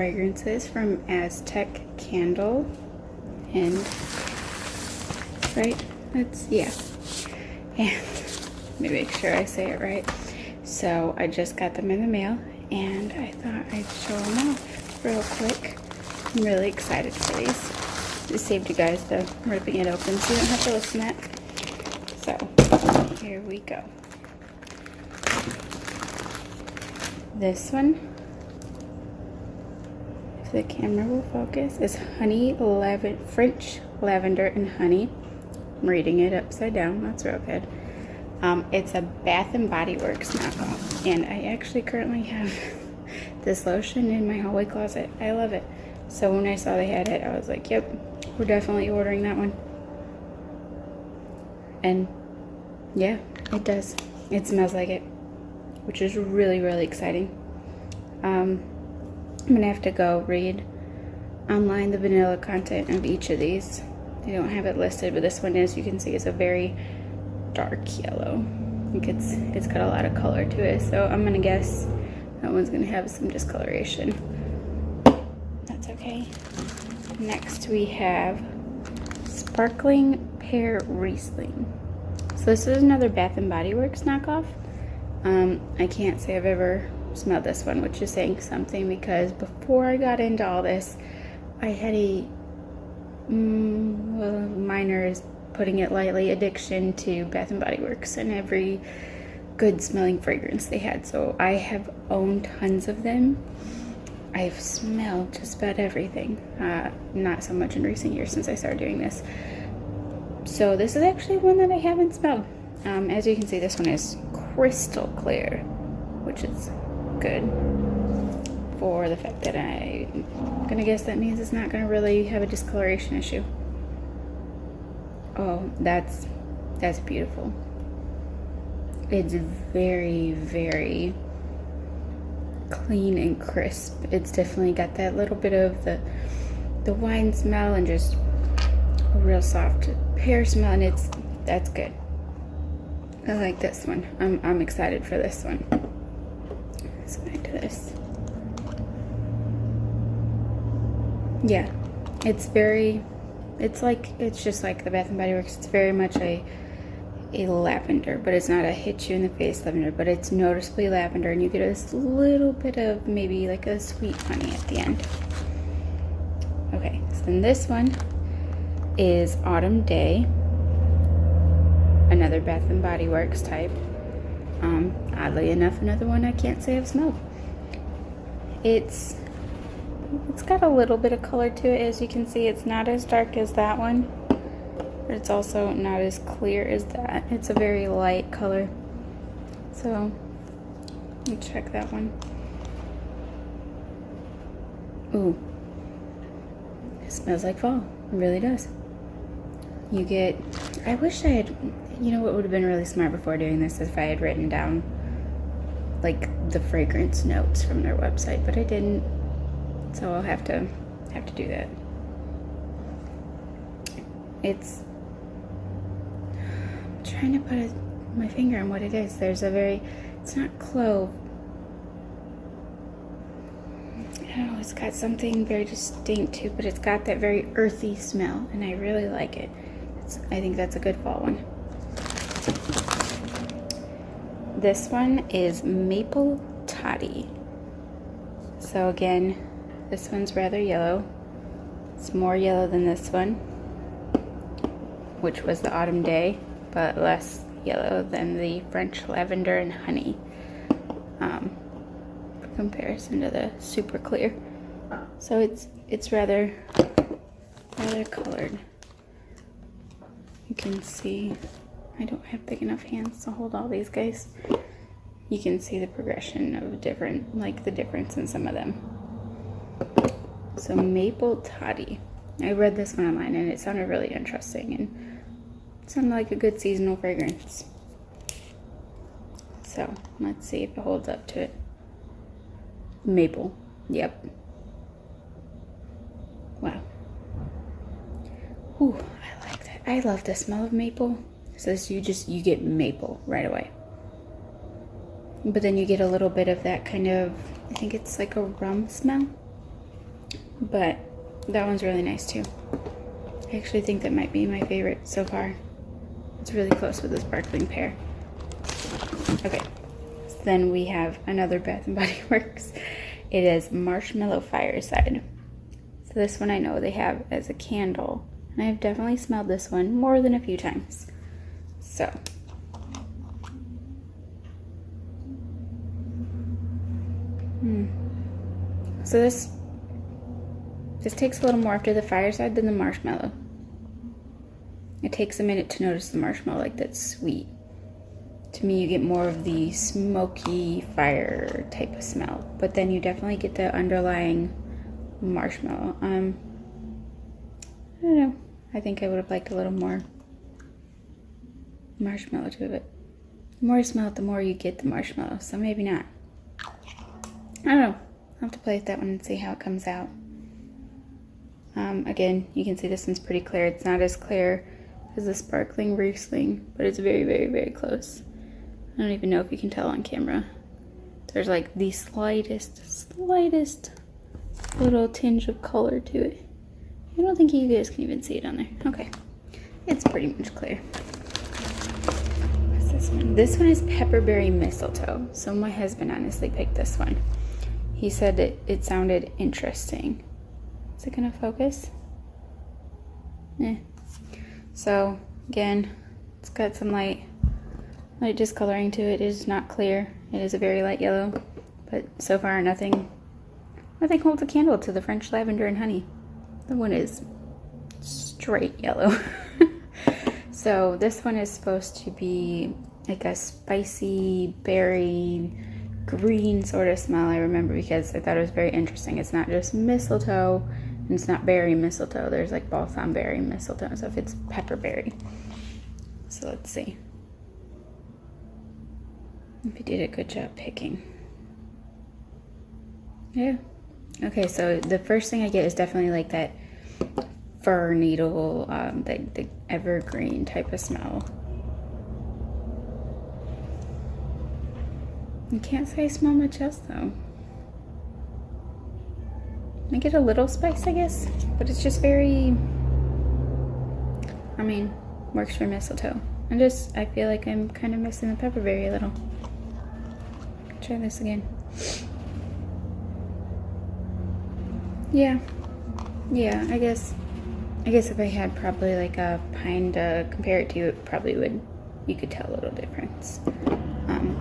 fragrances from Aztec Candle. And, right? Yeah. And let me make sure I say it right. So I just got them in the mail, and I thought I'd show them off real quick. I'm really excited for these. Just saved you guys the ripping it open so you don't have to listen to that. So, here we go. This one, if the camera will focus, is French lavender and honey. I'm reading it upside down, that's real good. It's a Bath and Body Works knockoff, and I actually currently have this lotion in my hallway closet. I love it. So when I saw they had it, I was like, yep, we're definitely ordering that one. And yeah, it does. It smells like it, which is really, really exciting. I'm gonna have to go read online the vanilla content of each of these. They don't have it listed, but this one is, you can see, it's a very dark yellow. I think it's got a lot of color to it, so I'm gonna guess that one's gonna have some discoloration. That's okay. Next we have Sparkling Pear Riesling. So this is another Bath and Body Works knockoff. I can't say I've ever smelled this one, which is saying something, because before I got into all this, I had a minor, is putting it lightly, addiction to Bath and Body Works and every good smelling fragrance they had. So I have owned tons of them. I've smelled just about everything. Not so much in recent years since I started doing this. So this is actually one that I haven't smelled. As you can see, this one is crystal clear, which is good for the fact that I'm gonna guess that means it's not gonna really have a discoloration issue. Oh, that's beautiful. It's very, very clean and crisp. It's definitely got that little bit of the wine smell and just a real soft pear smell, and that's good. I like this one. I'm excited for this one. Let's go back to this. Yeah, it's just like the Bath and Body Works. It's very much a lavender, but it's not a hit you in the face lavender, but it's noticeably lavender, and you get this little bit of maybe like a sweet honey at the end. Okay, so then this one is Autumn Day, another Bath and Body Works type. Oddly enough, another one I can't say I've smelled. It's got a little bit of color to it. As you can see, it's not as dark as that one, but it's also not as clear as that. It's a very light color. So let me check that one. Ooh, it smells like fall. It really does. You get, I wish I had, you know what would have been really smart before doing this, if I had written down like the fragrance notes from their website, but I didn't. So I'll have to do that. I'm trying to put my finger on what it is. It's not clove. I don't know, it's got something very distinct to it, but it's got that very earthy smell, and I really like it. I think that's a good fall one. This one is Maple Toddy. So again, this one's rather yellow. It's more yellow than this one, which was the Autumn Day, but less yellow than the French Lavender and Honey, for comparison to the super clear. So it's rather colored. You can see, I don't have big enough hands to hold all these guys. You can see the progression of the difference in some of them. So Maple Toddy. I read this one online and it sounded really interesting and it sounded like a good seasonal fragrance. So let's see if it holds up to it. Maple. Yep. Wow. Ooh, I like that. I love the smell of maple. It says you get maple right away. But then you get a little bit of that kind of, I think it's like a rum smell. but that one's really nice too. I actually think that might be my favorite so far. It's really close with the sparkling pear. Okay, so then we have another Bath & Body Works. It is Marshmallow Fireside. So this one I know they have as a candle, and I've definitely smelled this one more than a few times. So so this takes a little more after the fireside than the marshmallow. It takes a minute to notice the marshmallow, like that's sweet. To me, you get more of the smoky fire type of smell, but then you definitely get the underlying marshmallow. I don't know. I think I would have liked a little more marshmallow to it. The more you smell it, the more you get the marshmallow, so maybe not. I don't know. I'll have to play with that one and see how it comes out. Again, you can see this one's pretty clear. It's not as clear as the sparkling Riesling, but it's very, very, very close. I don't even know if you can tell on camera. There's like the slightest little tinge of color to it. I don't think you guys can even see it on there. Okay, it's pretty much clear. What's this one? This one is Pepperberry Mistletoe. So my husband honestly picked this one. He said it sounded interesting. Is it gonna focus? So again, it's got some light discoloring to it. It is not clear. It is a very light yellow, but so far nothing holds a candle to the French lavender and honey. The one is straight yellow. So this one is supposed to be like a spicy berry green sort of smell. I remember because I thought it was very interesting. It's not just mistletoe, and it's not berry mistletoe. There's like balsam berry mistletoe, so if it's pepperberry. So let's see if you did a good job picking. Yeah. Okay, so the first thing I get is definitely like that fir needle, the evergreen type of smell. I can't say I smell much else though. I get a little spice, I guess, but it's just very, I mean, works for mistletoe. I feel like I'm kind of missing the pepperberry a little. Try this again. Yeah, I guess if I had probably like a pine to compare it to, it probably would, you could tell a little difference.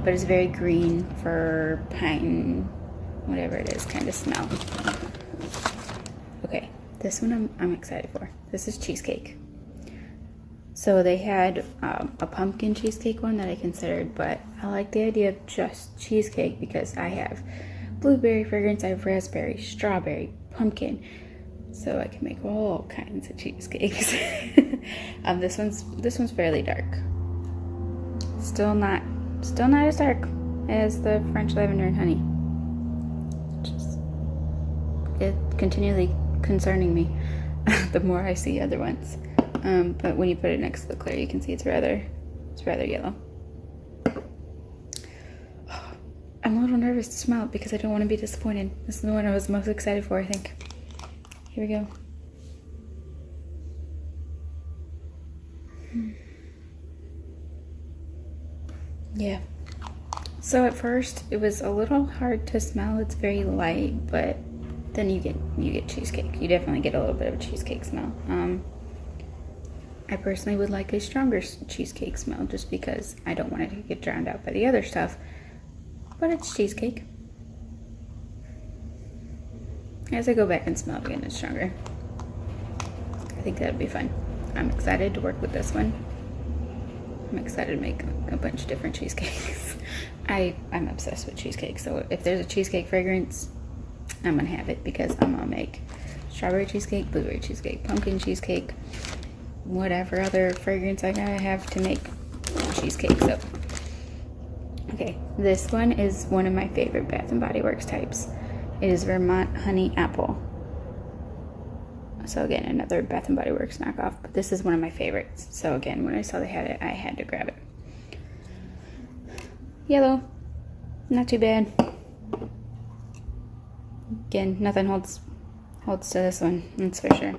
But it's very green for pine, whatever it is, kind of smell. Okay, this one I'm excited for. This is Cheesecake. So they had a pumpkin cheesecake one that I considered, but I like the idea of just cheesecake because I have blueberry fragrance, I have raspberry, strawberry, pumpkin, so I can make all kinds of cheesecakes. This one's fairly dark. Still not as dark as the French lavender and honey. It's continually concerning me the more I see other ones. But when you put it next to the clear, you can see it's rather yellow. I'm a little nervous to smell it because I don't want to be disappointed. This is the one I was most excited for, I think. Here we go. Yeah. So at first it was a little hard to smell. It's very light, but then you get cheesecake. You definitely get a little bit of a cheesecake smell. I personally would like a stronger cheesecake smell just because I don't want it to get drowned out by the other stuff. But it's cheesecake. As I go back and smell it again, it's stronger. I think that'd be fun. I'm excited to work with this one. I'm excited to make a bunch of different cheesecakes. I'm obsessed with cheesecake, so if there's a cheesecake fragrance, I'm gonna have it because I'm gonna make strawberry cheesecake, blueberry cheesecake, pumpkin cheesecake, whatever other fragrance I gotta have to make cheesecake. So, okay, this one is one of my favorite Bath & Body Works types. It is Vermont Honey Apple. So again, another Bath & Body Works knockoff, but this is one of my favorites. So again, when I saw they had it, I had to grab it. Yellow, not too bad. Again, nothing holds holds to this one, that's for sure.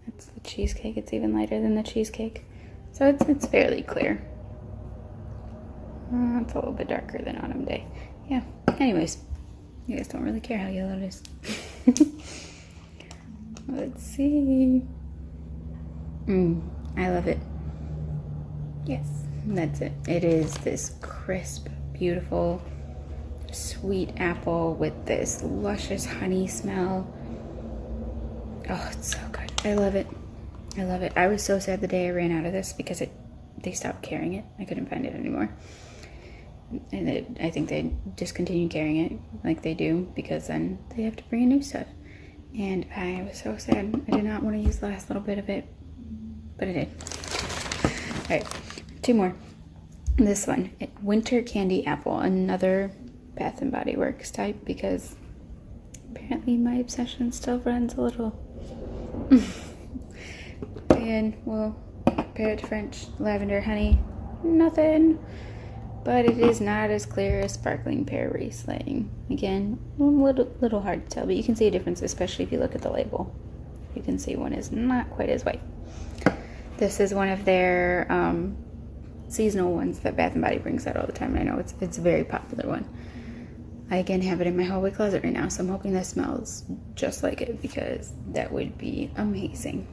That's the cheesecake. It's even lighter than the cheesecake. So it's fairly clear. It's a little bit darker than Autumn Day. Yeah, anyways, you guys don't really care how yellow it is. Let's see. I love it. Yes, that's it. It is this crisp, beautiful, sweet apple with this luscious honey smell. Oh, it's so good. I love it. I love it. I was so sad the day I ran out of this because they stopped carrying it. I couldn't find it anymore. And I think they discontinued carrying it like they do because then they have to bring in new stuff. And I was so sad. I did not want to use the last little bit of it, but I did. Alright, 2 more. This one, Winter Candy Apple, another Bath & Body Works type because apparently my obsession still runs a little. And we'll compare it to French Lavender Honey. Nothing. But it is not as clear as Sparkling Pear Riesling. Again, a little hard to tell, but you can see a difference, especially if you look at the label. You can see one is not quite as white. This is one of their seasonal ones that Bath & Body brings out all the time. I know it's a very popular one. I again have it in my hallway closet right now, so I'm hoping this smells just like it because that would be amazing.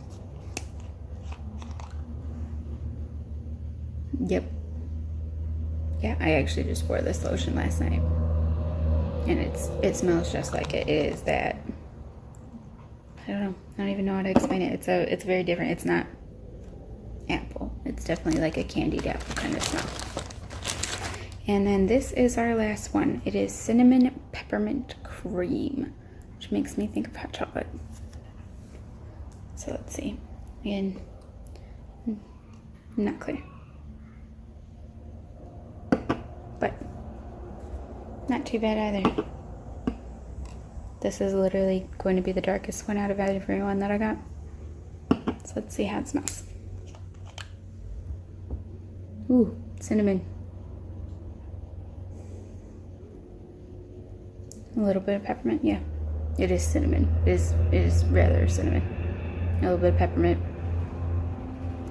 Yep. Yeah, I actually just wore this lotion last night. And it smells just like it. It is that, I don't know. I don't even know how to explain it. It's very different. It's not apple. It's definitely like a candied apple kind of smell. And then this is our last one. It is Cinnamon Peppermint Cream, which makes me think of hot chocolate. So let's see. Again, not clear. But not too bad either. This is literally going to be the darkest one out of every one that I got. So let's see how it smells. Ooh, cinnamon. A little bit of peppermint, yeah. It is cinnamon. It is rather cinnamon. A little bit of peppermint.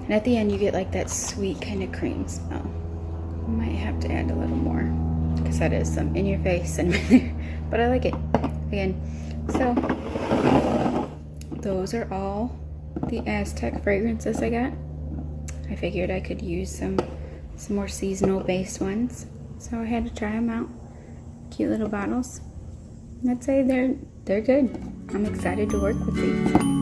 And at the end you get like that sweet kind of cream smell. Might have to add a little more because that is some in your face cinnamon there, but I like it again. So those are all the Aztec fragrances I got. I figured I could use some more seasonal based ones, so I had to try them out. Cute little bottles. I'd say they're good. I'm excited to work with these.